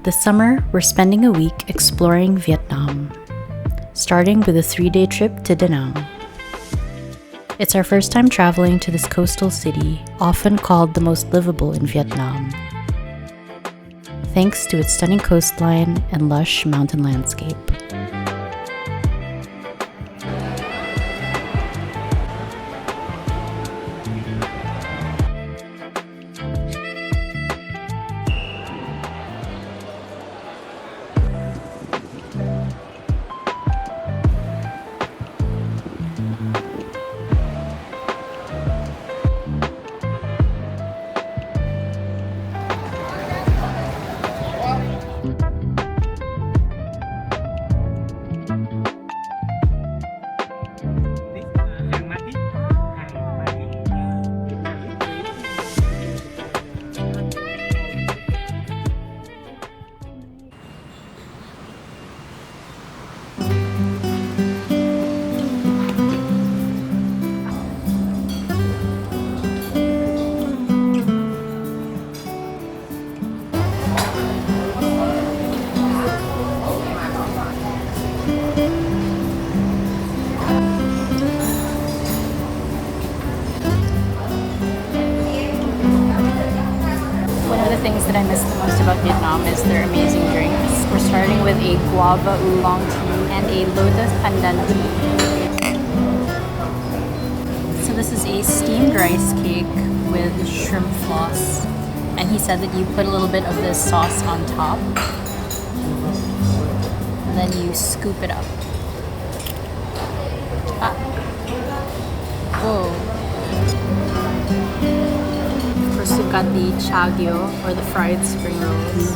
This summer, we're spending a week exploring Vietnam, starting with a 3-day trip to Danang. It's our first time traveling to this coastal city, often called the most livable in Vietnam, thanks to its stunning coastline and lush mountain landscape. One of the things that I miss the most about Vietnam is their amazing drinks. We're starting with a guava oolong tea and a lotus pandan tea. So this is a steamed rice cake with shrimp floss. And he said that you put a little bit of this sauce on top. And then you scoop it up. Whoa. Got the chagyo, or the fried spring rolls,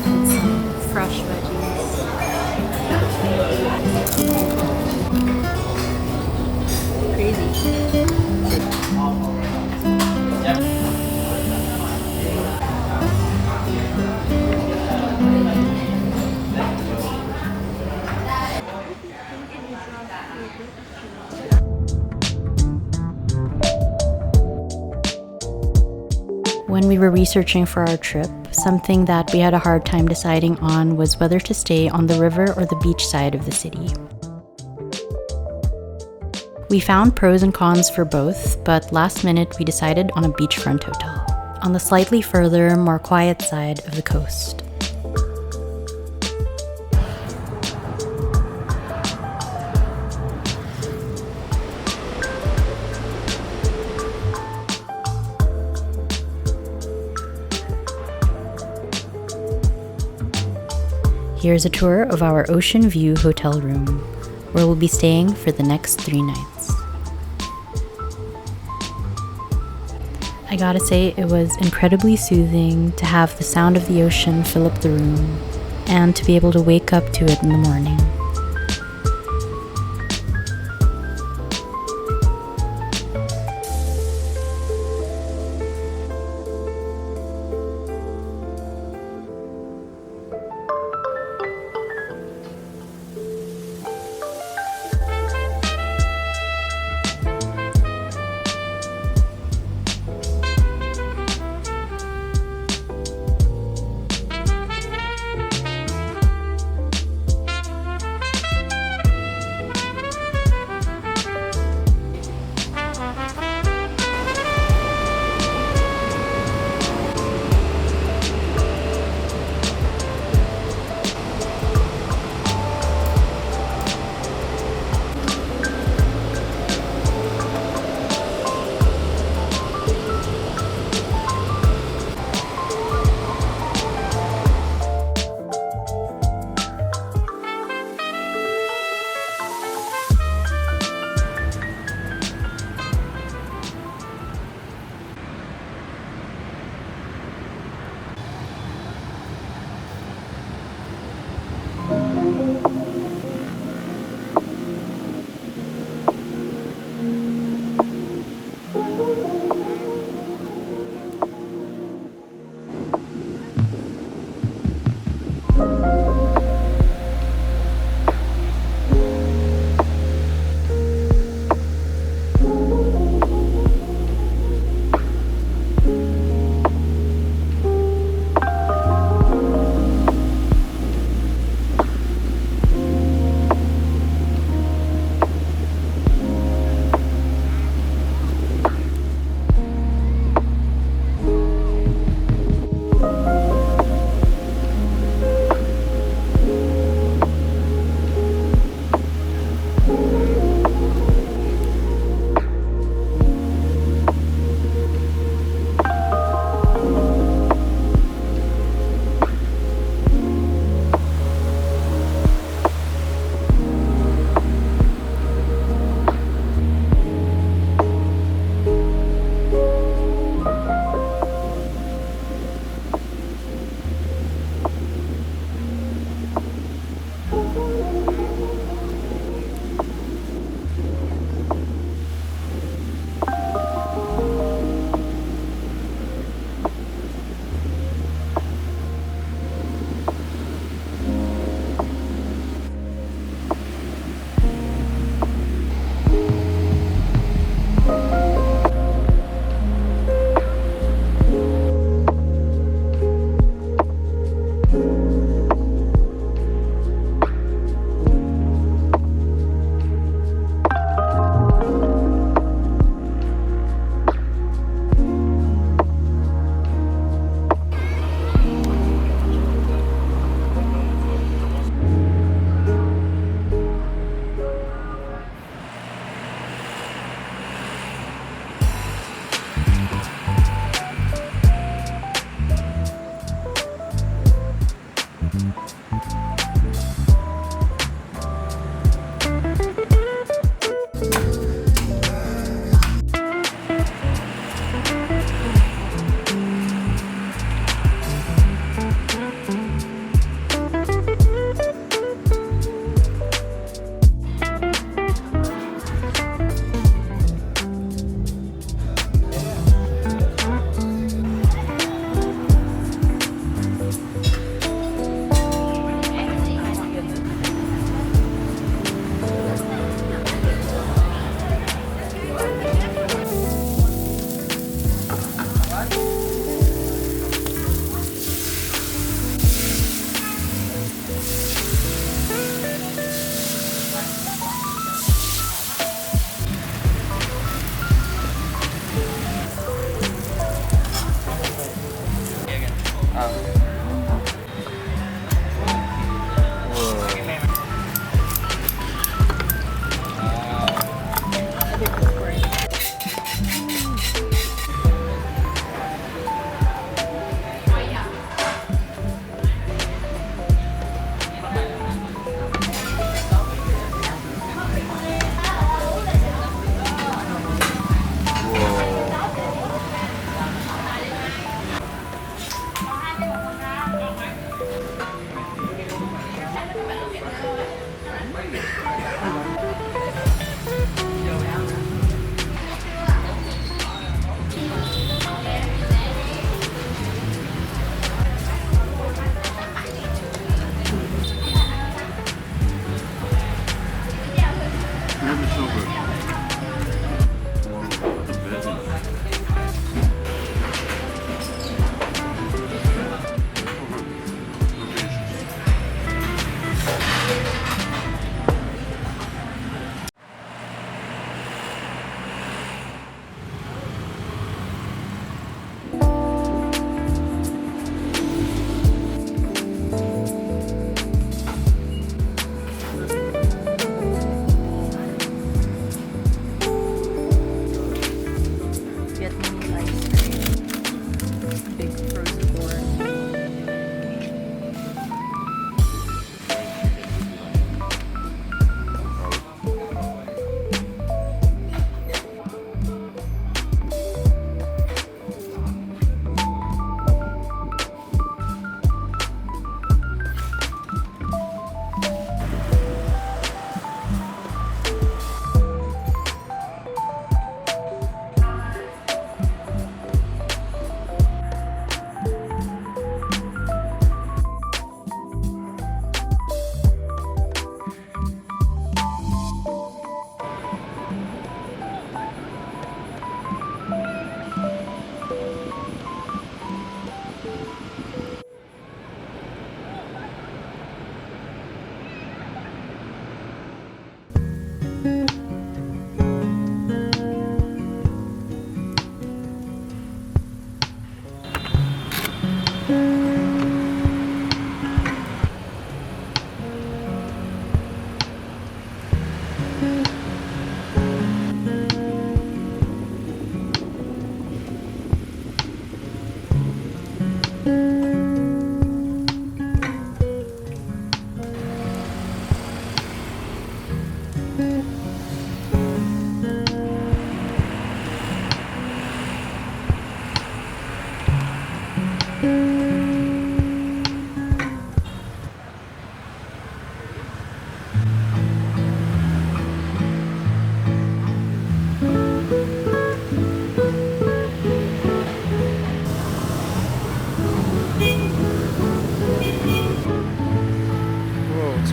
and some fresh veggies. Crazy. When we were researching for our trip, something that we had a hard time deciding on was whether to stay on the river or the beach side of the city. We found pros and cons for both, but last minute we decided on a beachfront hotel, on the slightly further, more quiet side of the coast. Here's a tour of our Ocean View hotel room, where we'll be staying for the next 3 nights. I gotta say, it was incredibly soothing to have the sound of the ocean fill up the room, and to be able to wake up to it in the morning.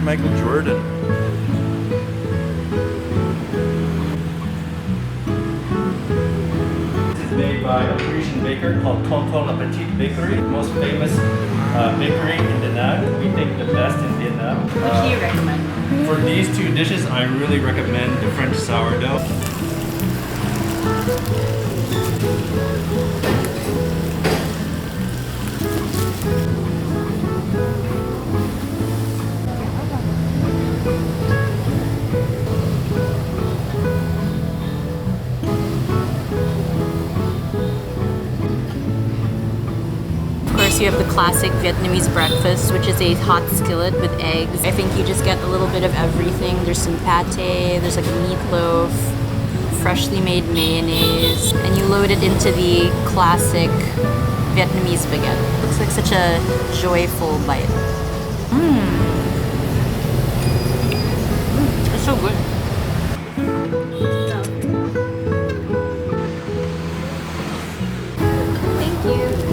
Michael Jordan. This is made by a Parisian baker called Tonton La Petite Bakery, most famous bakery in Danang. We think the best in Vietnam. What do you recommend? For these two dishes, I really recommend the French sourdough. You have the classic Vietnamese breakfast, which is a hot skillet with eggs. I think you just get a little bit of everything. There's some pate, there's like a meatloaf, freshly made mayonnaise, and you load it into the classic Vietnamese baguette. Looks like such a joyful bite. It's so good. Thank you.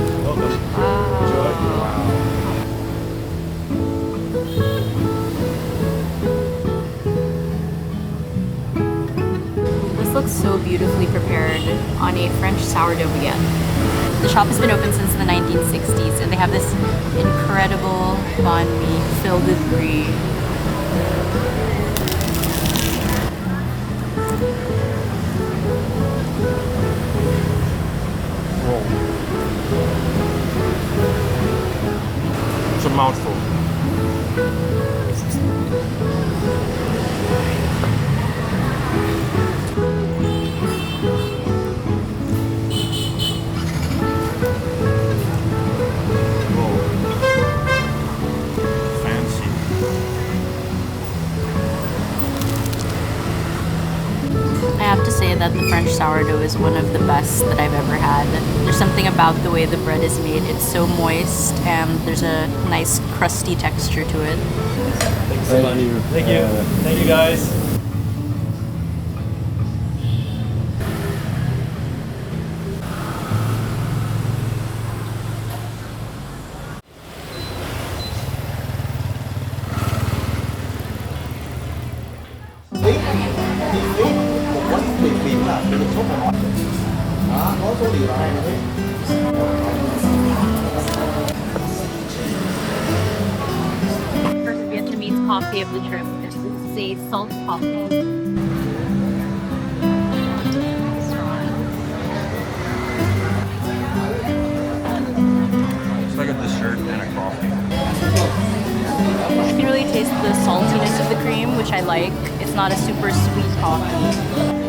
This looks so beautifully prepared on a French sourdough baguette. The shop has been open since the 1960s and they have this incredible banh mi filled with brie. mouthful. I have to say that the French sourdough is one of the best that I've ever had. There's something about the way the bread is made. It's so moist and there's a nice crusty texture to it. Thanks so much. Thank you. Thank you guys. First Vietnamese coffee of the trip. This is a salt coffee. It's like a dessert and a coffee. You can really taste the saltiness of the cream, which I like. It's not a super sweet coffee.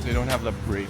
They don't have the break.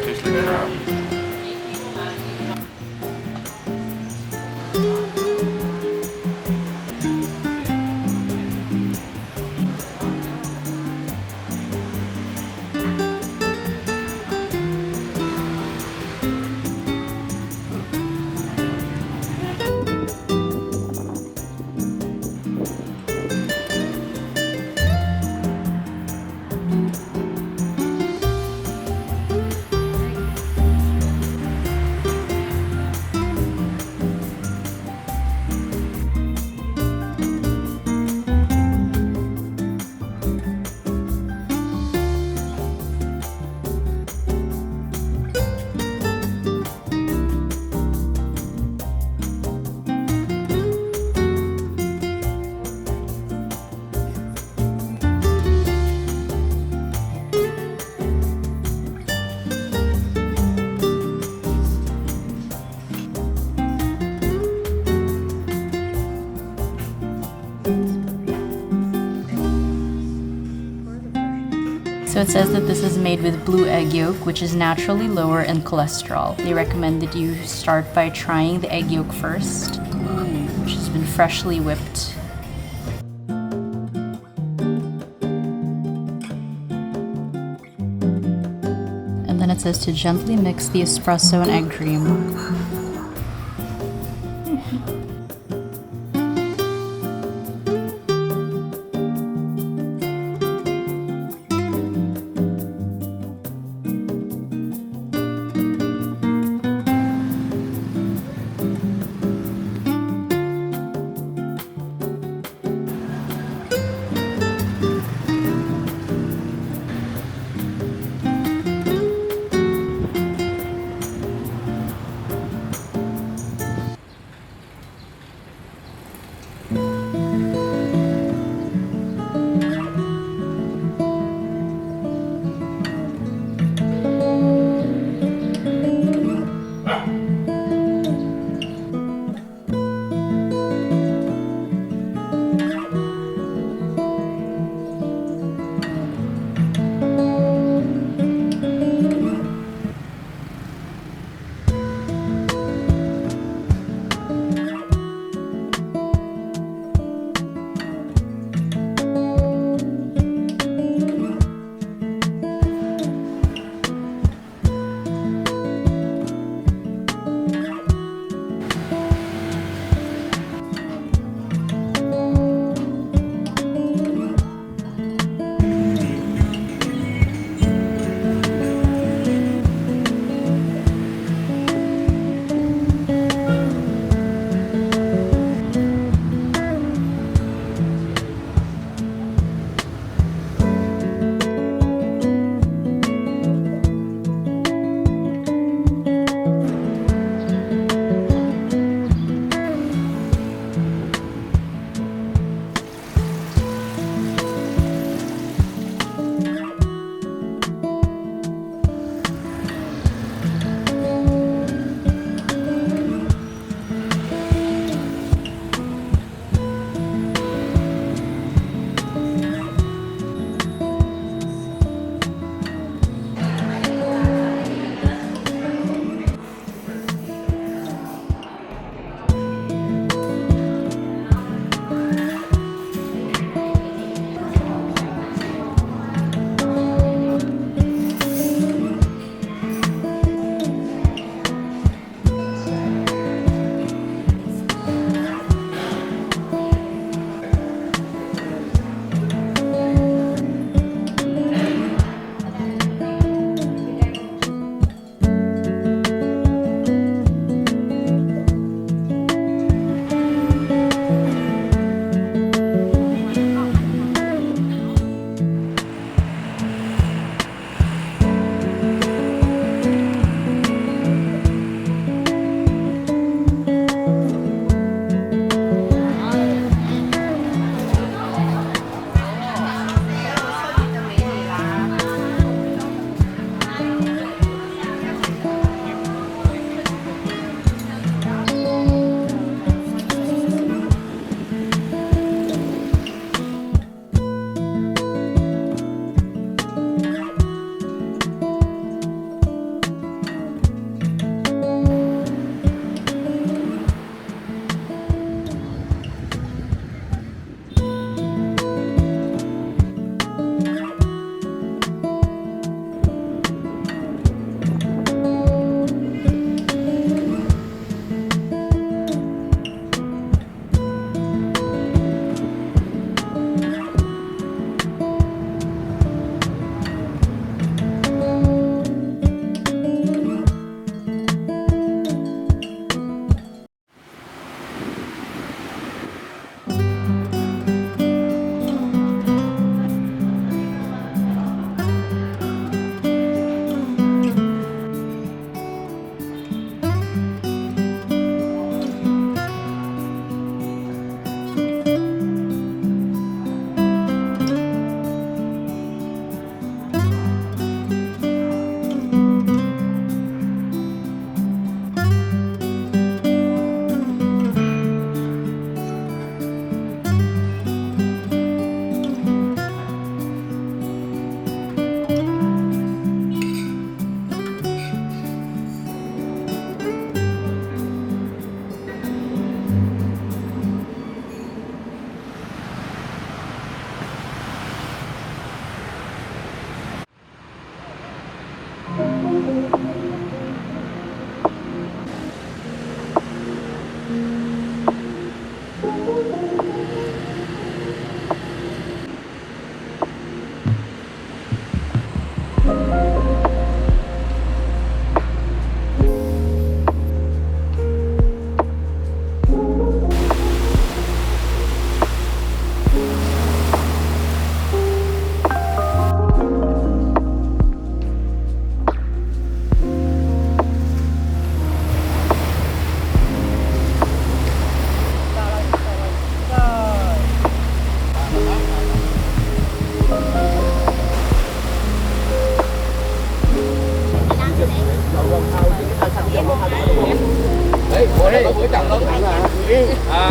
Tastes like crab. So it says that this is made with blue egg yolk, which is naturally lower in cholesterol. They recommend that you start by trying the egg yolk first, which has been freshly whipped. And then it says to gently mix the espresso and egg cream.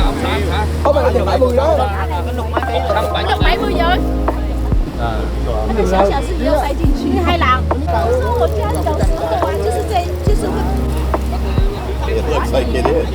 Ông xã. Có bạn được 70 đó. Được 70 rồi. 那个小小是你要塞进去，海浪。我说我家有时候啊，就是这，就是会。It looks like it is.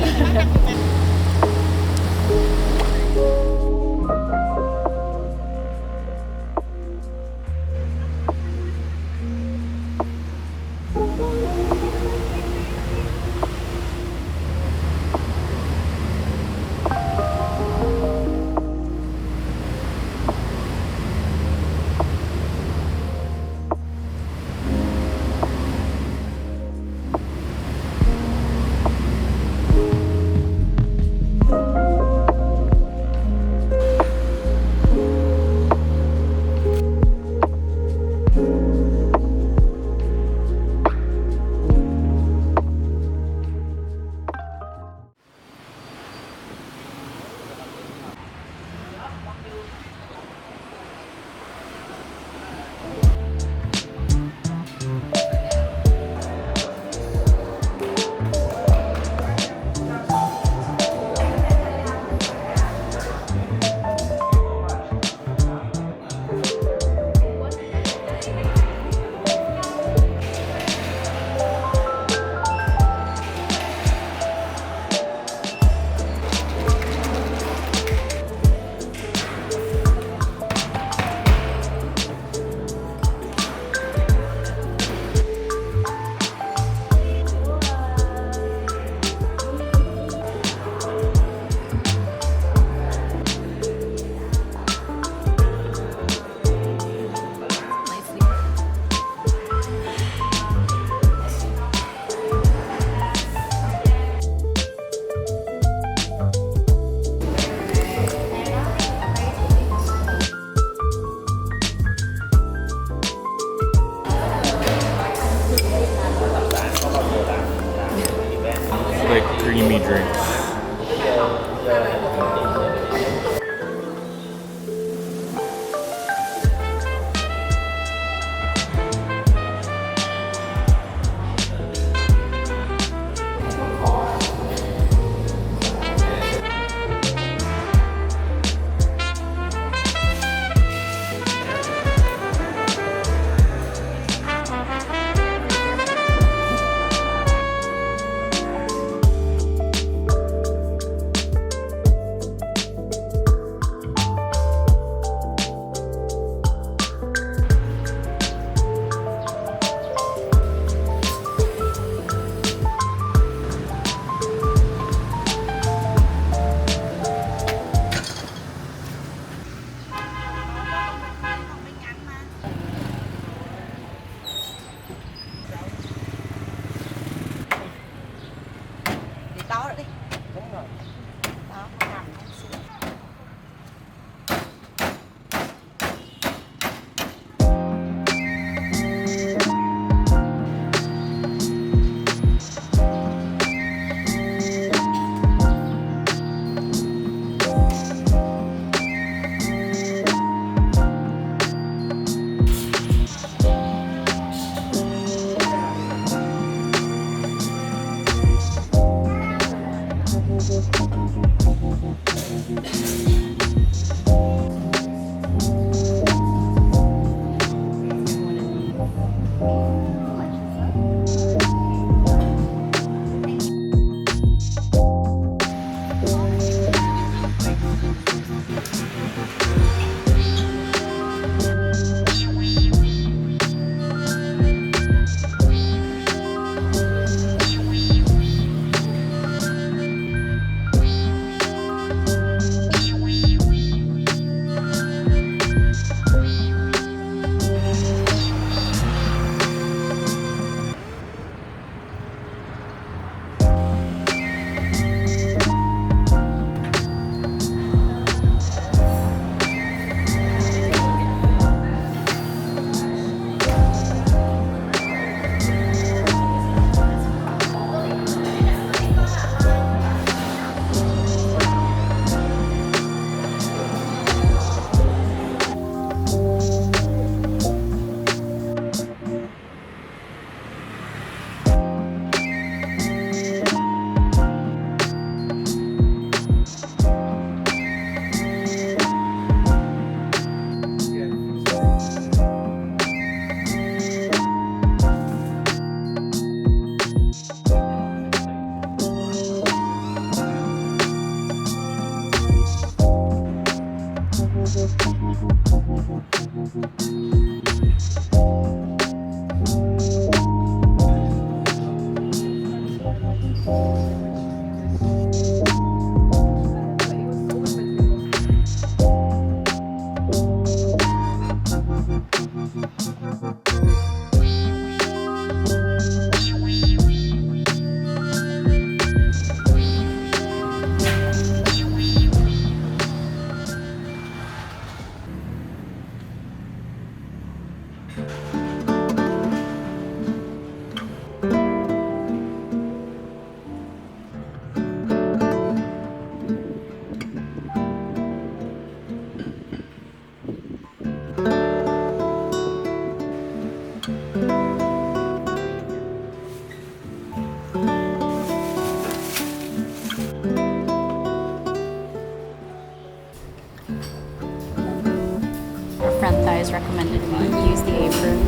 Friend Thighs recommended we use the apron.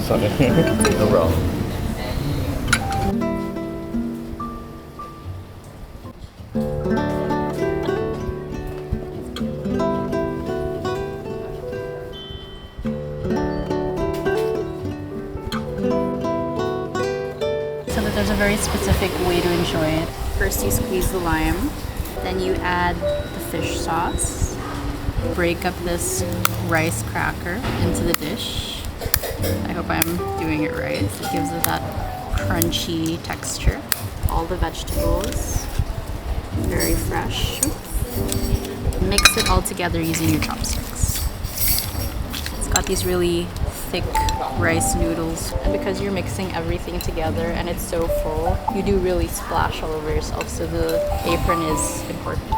Sorry. No problem. So that there's a very specific way to enjoy it. First you squeeze the lime, then you add the fish sauce, break up this rice cracker into the dish. I hope I'm doing it right. It gives it that crunchy texture. All the vegetables, very fresh. Mix it all together using your chopsticks. It's got these really thick rice noodles. And because you're mixing everything together and it's so full, you do really splash all over yourself. So the apron is important.